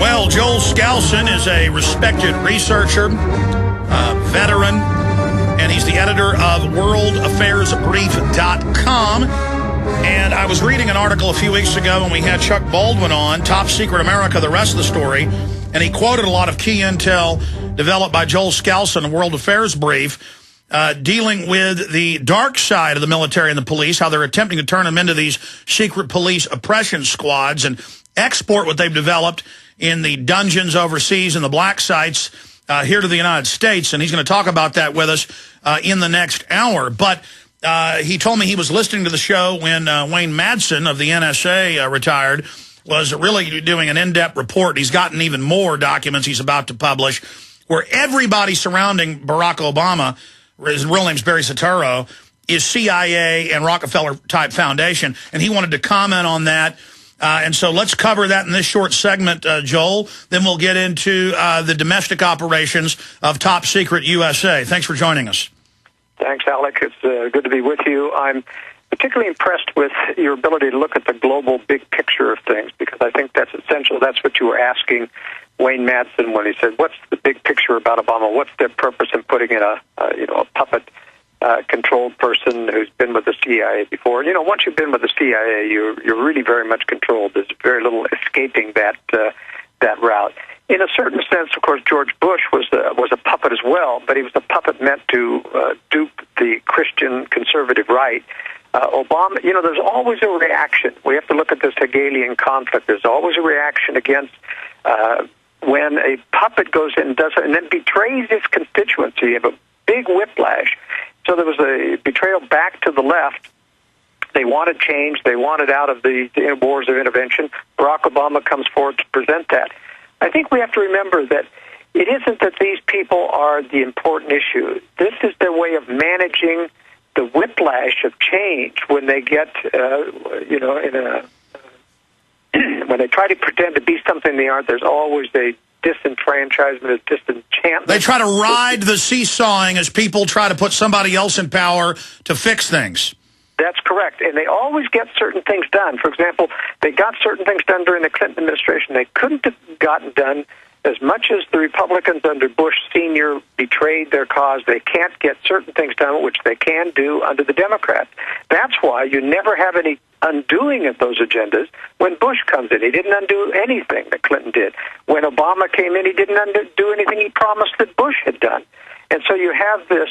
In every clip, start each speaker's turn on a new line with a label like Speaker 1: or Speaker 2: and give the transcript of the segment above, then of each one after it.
Speaker 1: Well, Joel-Skousen is a respected researcher, veteran, and he's the editor of worldaffairsbrief.com. And I was reading an article a few weeks ago when we had Chuck Baldwin on, Top Secret America, the rest of the story, and he quoted a lot of key intel developed by Joel-Skousen, a World Affairs Brief, dealing with the dark side of the military and the police, how they're attempting to turn them into these secret police oppression squads and export what they've developed in the dungeons overseas and the black sites here to the United States. And he's going to talk about that with us in the next hour. But he told me he was listening to the show when Wayne Madsen of the NSA retired, was really doing an in-depth report. He's gotten even more documents he's about to publish where everybody surrounding Barack Obama, his real name's Barry Soetoro, is CIA and Rockefeller-type foundation. And he wanted to comment on that. And so let's cover that in this short segment, Joel. Then we'll get into the domestic operations of Top Secret USA. Thanks for joining us.
Speaker 2: Thanks, Alec. It's good to be with you. I'm particularly impressed with your ability to look at the global big picture of things, because I think that's essential. That's what you were asking Wayne Madsen when he said, what's the big picture about Obama? What's their purpose in putting in a puppet controlled person who's been with the CIA before? Once you've been with the CIA, you're really very much controlled. There's very little escaping that route. In a certain sense, of course, George Bush was a puppet as well, but he was a puppet meant to dupe the Christian conservative right. Obama, there's always a reaction. We have to look at this Hegelian conflict. There's always a reaction against when a puppet goes in and does it and then betrays his constituency. You have a big whiplash. So there was a betrayal back to the left. They wanted change. They wanted out of the wars of intervention. Barack Obama comes forward to present that. I think we have to remember that it isn't that these people are the important issue. This is their way of managing the whiplash of change when they get, when they try to pretend to be something they aren't. There's always a disenfranchisement, a disenchantment.
Speaker 1: They try to ride the seesawing as people try to put somebody else in power to fix things.
Speaker 2: That's correct. And they always get certain things done. For example, they got certain things done during the Clinton administration they couldn't have gotten done as much as the Republicans under Bush Sr. betrayed their cause. They can't get certain things done, which they can do under the Democrats. That's why you never have any undoing of those agendas. When Bush comes in, he didn't undo anything that Clinton did. When Obama came in, he didn't undo anything he promised that Bush had done. And so you have this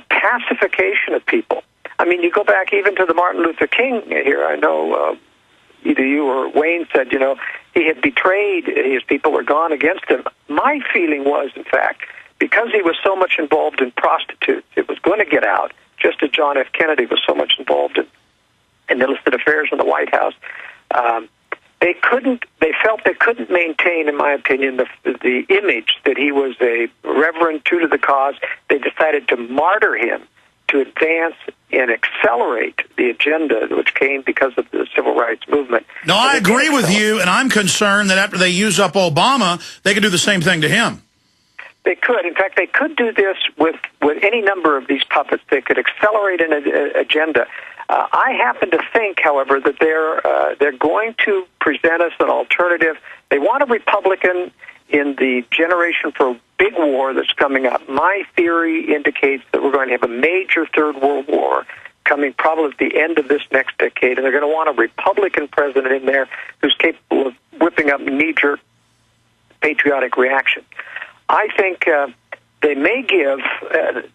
Speaker 2: pacification of people. I mean, you go back even to the Martin Luther King here. I know either you or Wayne said, he had betrayed, his people were gone against him. My feeling was, in fact, because he was so much involved in prostitutes, it was going to get out, just as John F. Kennedy was so much involved in illicit affairs in the White House. They felt they couldn't maintain, in my opinion, the image that he was a reverend, true to the cause. They decided to martyr him to advance and accelerate the agenda which came because of the civil rights movement.
Speaker 1: No, I agree with you, and I'm concerned that after they use up Obama, they could do the same thing to him.
Speaker 2: They could. In fact, they could do this with any number of these puppets. They could accelerate an agenda. I happen to think, however, that they're going to present us an alternative. They want a Republican in the generation for a big war that's coming up. My theory indicates that we're going to have a major Third World War coming probably at the end of this next decade, and they're going to want a Republican president in there who's capable of whipping up knee-jerk patriotic reaction. I think they may give,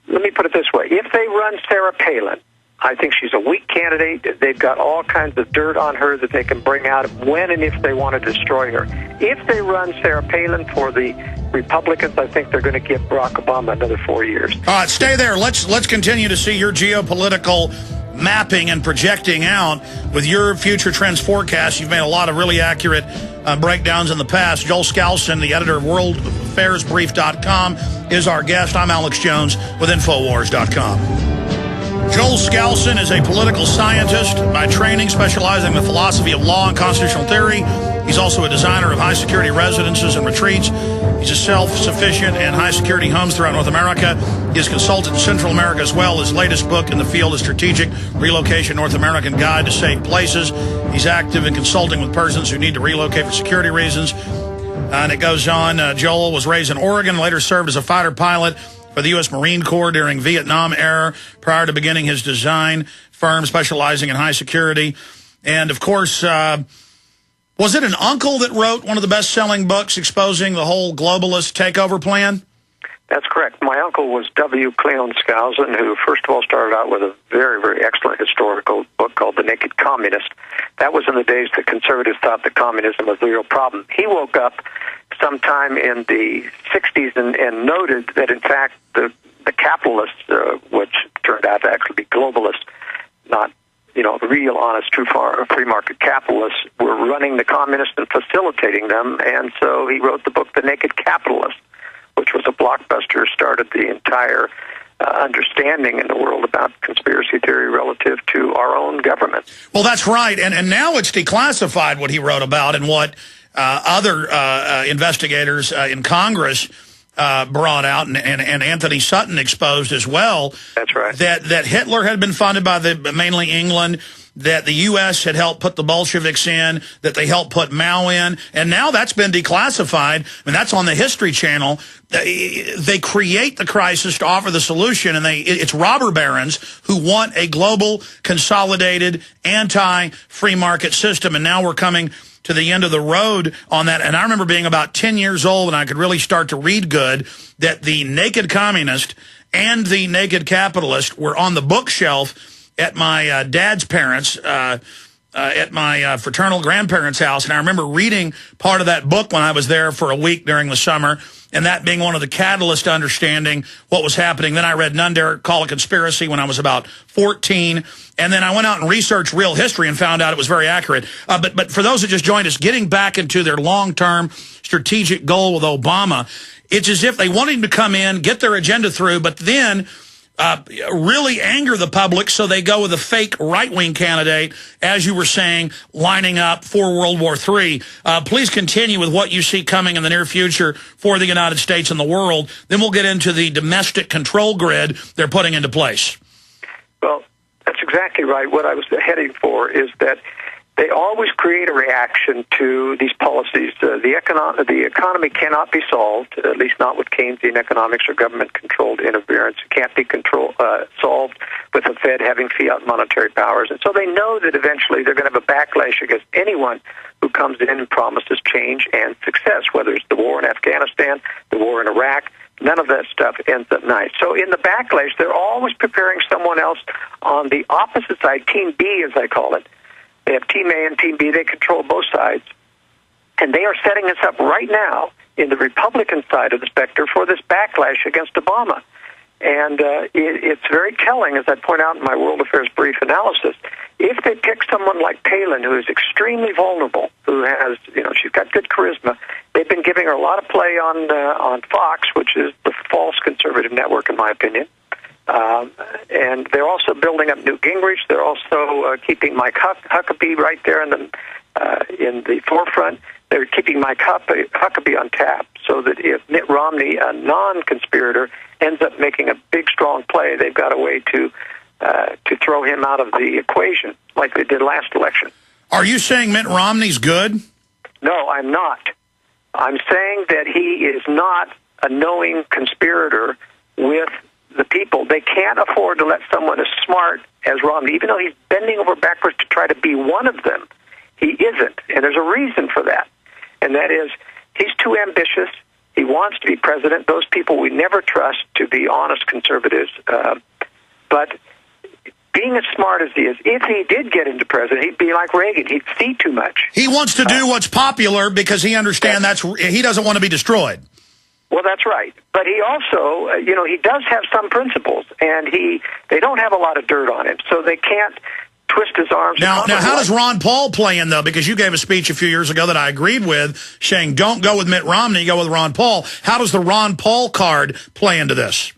Speaker 2: let me put it this way, if they run Sarah-Palin, I think she's a weak candidate. They've got all kinds of dirt on her that they can bring out when and if they want to destroy her. If they run Sarah-Palin for the Republicans, I think they're going to give Barack Obama another 4 years.
Speaker 1: All right, stay there. Let's continue to see your geopolitical mapping and projecting out with your future trends forecasts. You've made a lot of really accurate breakdowns in the past. Joel-Skousen, the editor of worldaffairsbrief.com, is our guest. I'm Alex Jones with Infowars.com. Joel-Skousen is a political scientist by training, specializing in the philosophy of law and constitutional theory. He's also a designer of high-security residences and retreats. He's a self-sufficient and high-security homes throughout North America. He has consulted in Central America as well. His latest book in the field is Strategic Relocation North American Guide to Safe Places. He's active in consulting with persons who need to relocate for security reasons. And it goes on, Joel was raised in Oregon, later served as a fighter pilot for the U.S. Marine Corps during Vietnam era, prior to beginning his design firm specializing in high security. And, of course, was it an uncle that wrote one of the best-selling books exposing the whole globalist takeover plan?
Speaker 2: That's correct. My uncle was joel-skousen, who first of all started out with a very, very excellent historical book called The Naked Communist. That was in the days that conservatives thought that communism was the real problem. He woke up sometime in the 60s and noted that, in fact, the capitalists, which turned out to actually be globalists, not real, honest, true free market capitalists, were running the communists and facilitating them. And so he wrote the book The Naked Capitalist, which was a blockbuster, started the entire understanding in the world about conspiracy theory relative to our own government.
Speaker 1: Well, that's right. And now it's declassified what he wrote about, and what other investigators in Congress brought out, and Anthony Sutton exposed as well.
Speaker 2: That's right.
Speaker 1: That Hitler had been funded by mainly England, that the U.S. had helped put the Bolsheviks in, that they helped put Mao in, and now that's been declassified. I mean, that's on the History Channel. They create the crisis to offer the solution, and it's robber barons who want a global, consolidated, anti-free market system, and now we're coming to the end of the road on that. And I remember being about 10 years old, and I could really start to read good, that the Naked Communist and the Naked Capitalist were on the bookshelf at my dad's parents, at my fraternal grandparents' house. And I remember reading part of that book when I was there for a week during the summer, and that being one of the catalysts to understanding what was happening. Then I read None Dare Call a Conspiracy when I was about 14. And then I went out and researched real history and found out it was very accurate. But for those that just joined us, getting back into their long-term strategic goal with Obama, it's as if they want him to come in, get their agenda through, but then really anger the public, so they go with a fake right-wing candidate, as you were saying, lining up for World War III. Please continue with what you see coming in the near future for the United States and the world. Then we'll get into the domestic control grid they're putting into place. Well,
Speaker 2: that's exactly right. What I was heading for is that they always create a reaction to these policies. The economy cannot be solved, at least not with Keynesian economics or government-controlled interference. It can't be solved with the Fed having fiat monetary powers. And so they know that eventually they're going to have a backlash against anyone who comes in and promises change and success, whether it's the war in Afghanistan, the war in Iraq. None of that stuff ends up nice. So in the backlash, they're always preparing someone else on the opposite side, Team B, as I call it. They have Team A and Team B. They control both sides. And they are setting us up right now in the Republican side of the spectrum for this backlash against Obama. And it's very telling, as I point out in my World Affairs Brief analysis. If they pick someone like Palin, who is extremely vulnerable, who has, she's got good charisma, they've been giving her a lot of play on Fox, which is the false conservative network, in my opinion. And they're also building up Newt Gingrich. They're also keeping Mike Huckabee right there in the forefront. They're keeping Mike Huckabee on tap, so that if Mitt Romney, a non-conspirator, ends up making a big, strong play, they've got a way to throw him out of the equation, like they did last election. Are you saying Mitt Romney's good? No, I'm not. I'm saying that he is not a knowing conspirator with the people. They can't afford to let someone as smart as Romney, even though he's bending over backwards to try to be one of them, he isn't. And there's a reason for that. And that is, he's too ambitious. He wants to be president. Those people we never trust to be honest conservatives. But being as smart as he is, if he did get into president, he'd be like Reagan. He'd see too much. He wants to do what's popular because he understands he doesn't want to be destroyed. Well, that's right. But he also, he does have some principles, and they don't have a lot of dirt on him, so they can't twist his arms. Now how does Ron Paul play in, though? Because you gave a speech a few years ago that I agreed with, saying don't go with Mitt Romney, go with Ron Paul. How does the Ron Paul card play into this?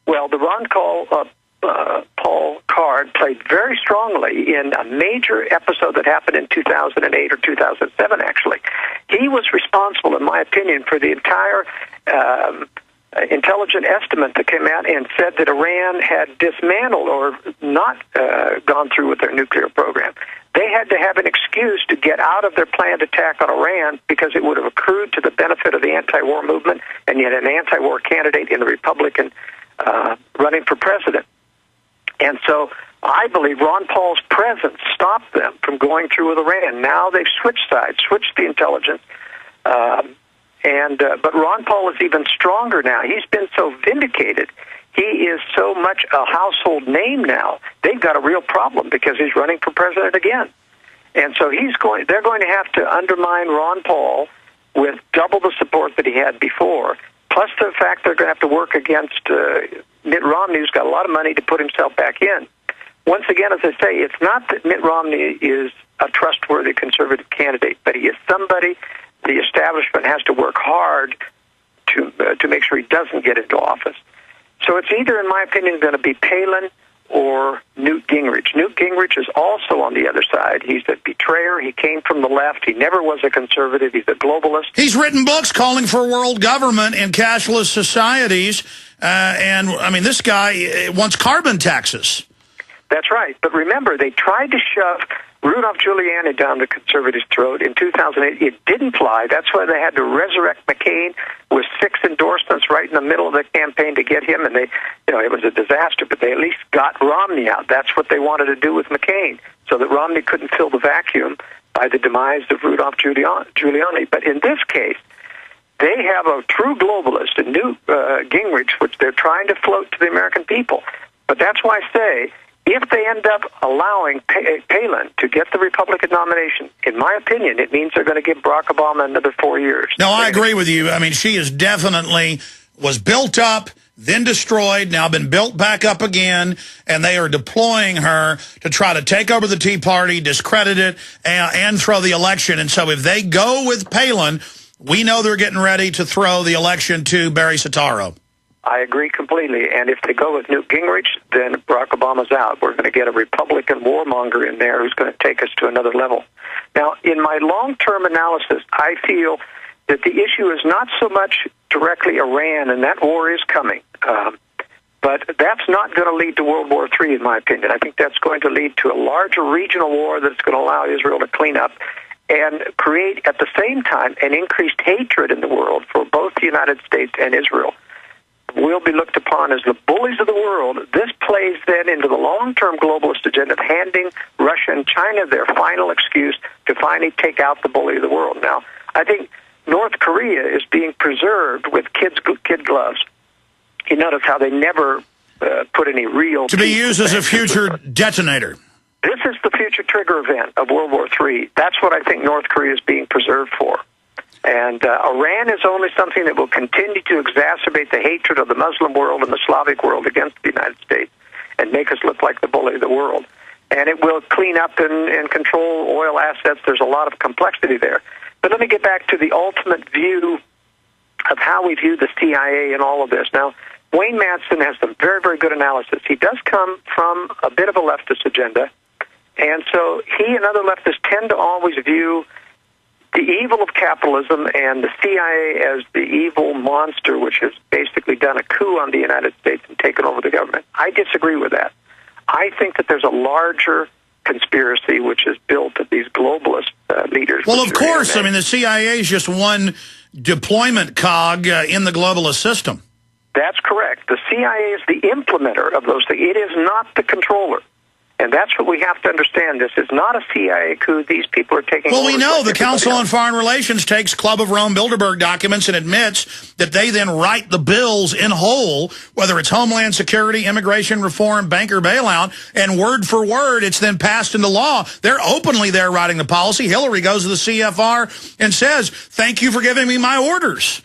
Speaker 2: Well, the Ron Paul card played very strongly in a major episode that happened in 2008 or 2007, actually. He was responsible, in my opinion, for the entire intelligence estimate that came out and said that Iran had dismantled or not gone through with their nuclear program. They had to have an excuse to get out of their planned attack on Iran because it would have accrued to the benefit of the anti-war movement, and yet an anti-war candidate in the Republican running for president. And so I believe Ron Paul's presence stopped them from going through with Iran. Now they've switched sides, switched the intelligence. But Ron Paul is even stronger now. He's been so vindicated. He is so much a household name now. They've got a real problem because he's running for president again. And so they're going to have to undermine Ron Paul with double the support that he had before, plus the fact they're going to have to work against Mitt Romney, who's got a lot of money to put himself back in. Once again, as I say, it's not that Mitt Romney is a trustworthy conservative candidate, but he is somebody the establishment has to work hard to make sure he doesn't get into office. So it's either, in my opinion, going to be Palin or Newt Gingrich. Newt Gingrich is also on the other side. He's a betrayer. He came from the left. He never was a conservative. He's a globalist.
Speaker 1: He's written books calling for world government and cashless societies. And, I mean, this guy wants carbon taxes.
Speaker 2: That's right. But remember, they tried to shove Rudolph Giuliani down the conservatives' throat in 2008. It didn't fly. That's why they had to resurrect McCain with 6 endorsements right in the middle of the campaign to get him. And it was a disaster, but they at least got Romney out. That's what they wanted to do with McCain, so that Romney couldn't fill the vacuum by the demise of Rudolph Giuliani. But in this case, they have a true globalist, a new Gingrich, which they're trying to float to the American people. But that's why I say, if they end up allowing Palin to get the Republican nomination, in my opinion, it means they're going to give Barack Obama another 4 years.
Speaker 1: No, I agree with you. I mean, she is definitely was built up, then destroyed, now been built back up again, and they are deploying her to try to take over the Tea Party, discredit it, and throw the election. And so if they go with Palin, we know they're getting ready to throw the election to Barry Soetoro.
Speaker 2: I agree completely. And if they go with Newt Gingrich, then Barack Obama's out. We're going to get a Republican warmonger in there who's going to take us to another level. Now, in my long-term analysis, I feel that the issue is not so much directly Iran, and that war is coming. But that's not going to lead to World War III, in my opinion. I think that's going to lead to a larger regional war that's going to allow Israel to clean up and create, at the same time, an increased hatred in the world for both the United States and Israel. Will be looked upon as the bullies of the world. This plays then into the long-term globalist agenda of handing Russia and China their final excuse to finally take out the bully of the world. Now, I think North Korea is being preserved with kid gloves. You notice how they never put any real...
Speaker 1: To be used as a future detonator.
Speaker 2: This is the future trigger event of World War III. That's what I think North Korea is being preserved for. And Iran is only something that will continue to exacerbate the hatred of the Muslim world and the Slavic world against the United States and make us look like the bully of the world. And it will clean up and control oil assets. There's a lot of complexity there. But let me get back to the ultimate view of how we view the CIA and all of this. Now, Wayne Madsen has some very, very good analysis. He does come from a bit of a leftist agenda. And so he and other leftists tend to always view the evil of capitalism and the CIA as the evil monster which has basically done a coup on the United States and taken over the government. I disagree with that. I think that there's a larger conspiracy which is built of these globalist leaders.
Speaker 1: Well, of course. I mean, the CIA is just one deployment cog in the globalist system.
Speaker 2: That's correct. The CIA is the implementer of those things. It is not the controller. And that's what we have to understand. This is not a CIA coup. These people are taking...
Speaker 1: Well, we know the Council on Foreign Relations takes Club of Rome Bilderberg documents and admits that they then write the bills in whole, whether it's Homeland Security, immigration reform, banker bailout, and word for word, it's then passed into law. They're openly there writing the policy. Hillary goes to the CFR and says, thank you for giving me my orders.